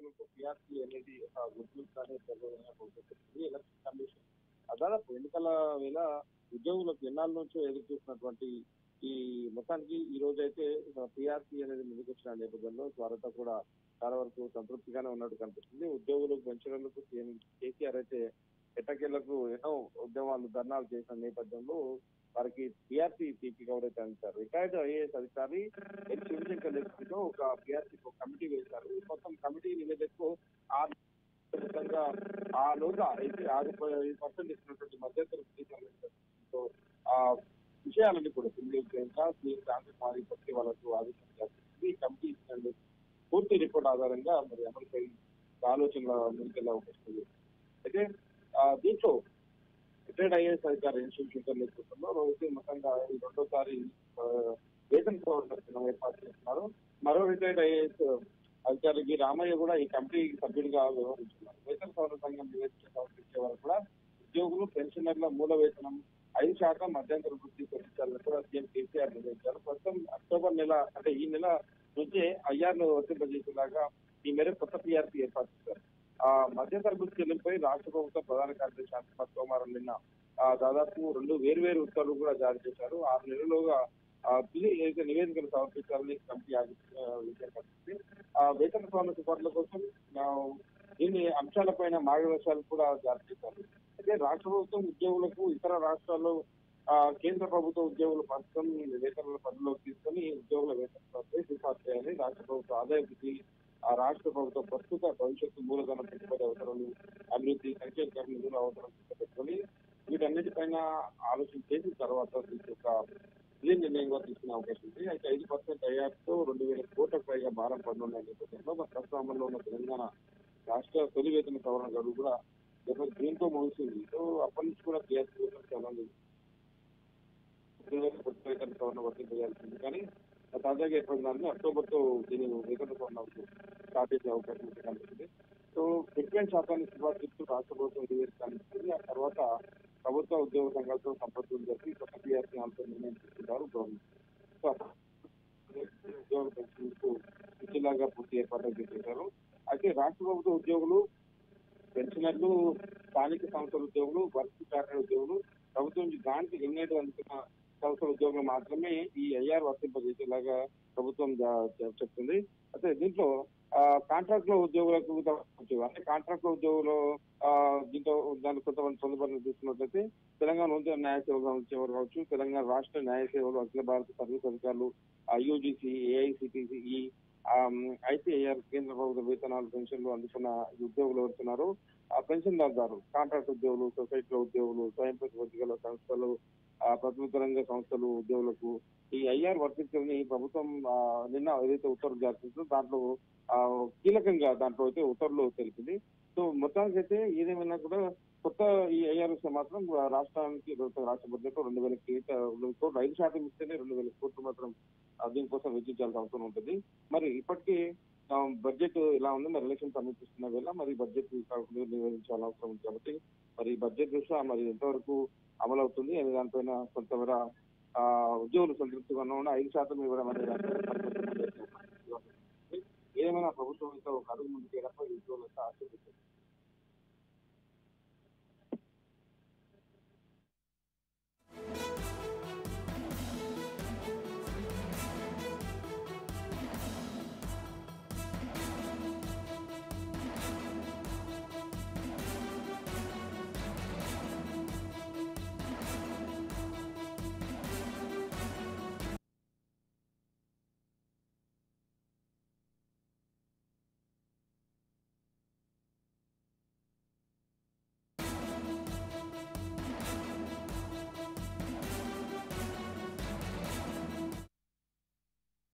ఉద్యోగులకు పిఆర్సీ అనేది గుర్తించాలని ఎలక్షన్ కమిషన్ దాదాపు ఎన్నికల వేళ ఉద్యోగులకు ఎన్నాళ్ళ నుంచో ఎదురు చూసినటువంటి ఈ మొత్తానికి ఈ రోజు అయితే పిఆర్సీ అనేది ముందుకు వచ్చిన నేపథ్యంలో వారంతా కూడా చాలా వరకు సంతృప్తిగానే ఉన్నట్టు కనిపిస్తుంది. ఉద్యోగులకు పెన్షన్లకు కేసీఆర్ అయితే ఎట్టకేళ్లకు ఎన్నో ఉద్యమాలు ధర్నాలు చేసిన నేపథ్యంలో వారికి పిఆర్సీ తీపి ఎవరైతే అంటారు రిటైర్డ్ ఐఏఎస్ అధికారి శివశంకర్ నేతృత్వంలో ఒక పిఆర్సీ కమిటీ వేశారు. మొత్తం కమిటీ నివేదికకు ఆ లోగా అయితే 65% ఇచ్చినటువంటి మధ్యంతర ఆ విషయాలన్నీ కూడా సింగిల్ కాంగ్రెస్ మారి పట్టి వాళ్ళకు ఆదేశించారు. ఈ కమిటీ ఇచ్చిన పూర్తి రిపోర్ట్ ఆధారంగా మరి అమలుపై ఆలోచనల ముందుకెళ్లే అవకాశం ఉంది. అయితే దీంట్లో రిటైర్డ్ ఐఏఎస్ అధికారి శివశంకర్ నేతృత్వంలో రోజు మొత్తంగా రెండోసారి వేతన సవరణ ఏర్పాటు చేస్తున్నారు. మరో రిటైర్డ్ ఐఏఎస్ అధికారికి రామయ్య కూడా ఈ కమిటీ సభ్యుడిగా వ్యవహరించున్నారు. వేతన సవరణ సంఘం నివేదిక సమర్పించే వారు కూడా ఉద్యోగులు పెన్షనర్ల మూల వేతనం 5% మధ్యంతర వృత్తి పెంచాలని కూడా సీఎం కేసీఆర్ నిర్ణయించారు. ప్రస్తుతం అక్టోబర్ నెల అంటే ఈ నెల నుంచే ఐఆర్ను వర్తింపజేసేలాగా ఈ మేరకు కొత్త పిఆర్సీ ఏర్పాటు చేశారు. మధ్యంతర వృత్తి చెల్లింపై రాష్ట్ర ప్రభుత్వ ప్రధాన కార్యదర్శి శాంతికుమార్ సోమవారం నిన్న దాదాపు 2 వేర్వేరు ఉత్తర్వులు కూడా జారీ చేశారు. 6 నెలలుగా తుది నివేదికలు సమర్పించాలని కమిటీ విషయం కనిపిస్తుంది. వేతన సవరణ సిఫార్సుల కోసం దీని అంశాలపైన మార్గదర్శకాలు కూడా జారీ చేశారు. అయితే రాష్ట్ర ప్రభుత్వం ఉద్యోగులకు ఇతర రాష్ట్రాల్లో కేంద్ర ప్రభుత్వ ఉద్యోగుల పథకం వేతనాల పరిధిలోకి తీసుకొని ఉద్యోగుల వేతనాలపై సిఫార్సు చేయాలి. రాష్ట్ర ప్రభుత్వ ఆదాయ వృద్ధి రాష్ట్ర ప్రభుత్వ ప్రస్తుత భవిష్యత్తు మూలధన పెట్టుబడి అవసరాలు అభివృద్ధి సంక్షేమ నిధుల అవసరం పెట్టుకొని వీటన్నిటిపైన ఆలోచన చేసిన తర్వాత నిర్ణయంగా తీసుకునే అవకాశం ఉంది. అయితే 5% ఐఆర్తో 2,000 కోట్లకు పైగా భారం పడుతున్న నేపథ్యంలో ప్రస్తుతం అమల్లో ఉన్న తెలంగాణ రాష్ట్ర తొలి వేతన సవరణ గడువు కూడా దీంతో ముగిసింది. సో అప్పటి నుంచి కూడా పిఆర్సీ చాలా వేతన సవరణ వర్తింపజేయాల్సింది. కానీ తాజాగా ఏర్పడిన అక్టోబర్ తో దీని వేతన సవరణ స్టార్ట్ చేసే అవకాశం కనిపిస్తుంది. సో ఫిట్మెంట్ శాతాన్ని సిఫార్సు చేస్తూ రాష్ట్ర ప్రభుత్వం కనిపిస్తుంది. ఆ తర్వాత ప్రభుత్వ ఉద్యోగ సంఘాలతో సంపర్కం జరిపి కొత్త పిఆర్సీ అంశం నిర్ణయం తీసుకుంటారు గవర్నమెంట్. ఉద్యోగ పెన్షన్కు ఇచ్చేలాగా పూర్తి ఏర్పాట్లు చేశారు. అయితే రాష్ట్ర ప్రభుత్వ ఉద్యోగులు పెన్షనర్లు స్థానిక సంస్థల ఉద్యోగులు వర్క్ ప్యాటర్న్ ఉద్యోగులు ప్రభుత్వం నుంచి గ్రాంట్ ఎలిమినేట్ అందుకున్న సంస్థల ఉద్యోగులు మాత్రమే ఈ ఐఆర్ వర్తింపజేసేలాగా ప్రభుత్వం చెప్తుంది. అయితే దీంట్లో కాంట్రాక్ట్ లో ఉద్యోగులకు అంటే కాంట్రాక్ట్ లో ఉద్యోగులు దీంతో దాని కొంతమంది పొందుపరణ చూస్తున్నట్లయితే తెలంగాణ నూతన న్యాయ సేవలు అందించేవారు కావచ్చు, తెలంగాణ రాష్ట్ర న్యాయ సేవలు, అఖిల భారత సర్వీస్ అధికారులు, యూజీసీ, ఏఐసిటిసి, ఐసీఐఆర్ కేంద్ర ప్రభుత్వ వేతనాలు పెన్షన్లు అందుకున్న ఉద్యోగులు ఎవరుతున్నారు ఆ పెన్షన్దారు కాంట్రాక్ట్ ఉద్యోగులు, సొసైటీలో ఉద్యోగులు, స్వయం ప్రతిపత్తిగల సంస్థలు, ప్రభుత్వ రంగ సంస్థలు ఉద్యోగులకు ఈ ఐఆర్ వర్తించాలని ప్రభుత్వం నిన్న ఏదైతే ఉత్తర్వులు జారీ చేసిందో దాంట్లో కీలకంగా దాంట్లో అయితే ఉత్తర్వులు తెలిపింది. సో మొత్తానికి అయితే ఏదేమైనా కూడా కొత్త ఈ ఐఆర్ మాత్రం రాష్ట్రానికి రాష్ట్ర బడ్జెట్ 2,000 కోట్లు 5% ఇస్తేనే 2,000 కోట్లు మాత్రం దీనికోసం వెచ్చించాల్సిన అవసరం ఉంటుంది. మరి ఇప్పటికీ బడ్జెట్ ఇలా ఉంది. మరి ఎలక్షన్ సమీపిస్తున్న వేళ మరి బడ్జెట్ నిర్వహించాల్సిన అవసరం ఉంది కాబట్టి మరి బడ్జెట్ దృష్ట్యా మరి ఎంతవరకు అమలు అవుతుంది అనే దానిపైన కొంతవర ఉద్యోగులు సంతృప్తిగా ఉన్న 5% ఇవ్వడం అనేది ఏమైనా ప్రభుత్వం ఒక అడుగు ముందుకు ఉద్యోగులంతా ఆశ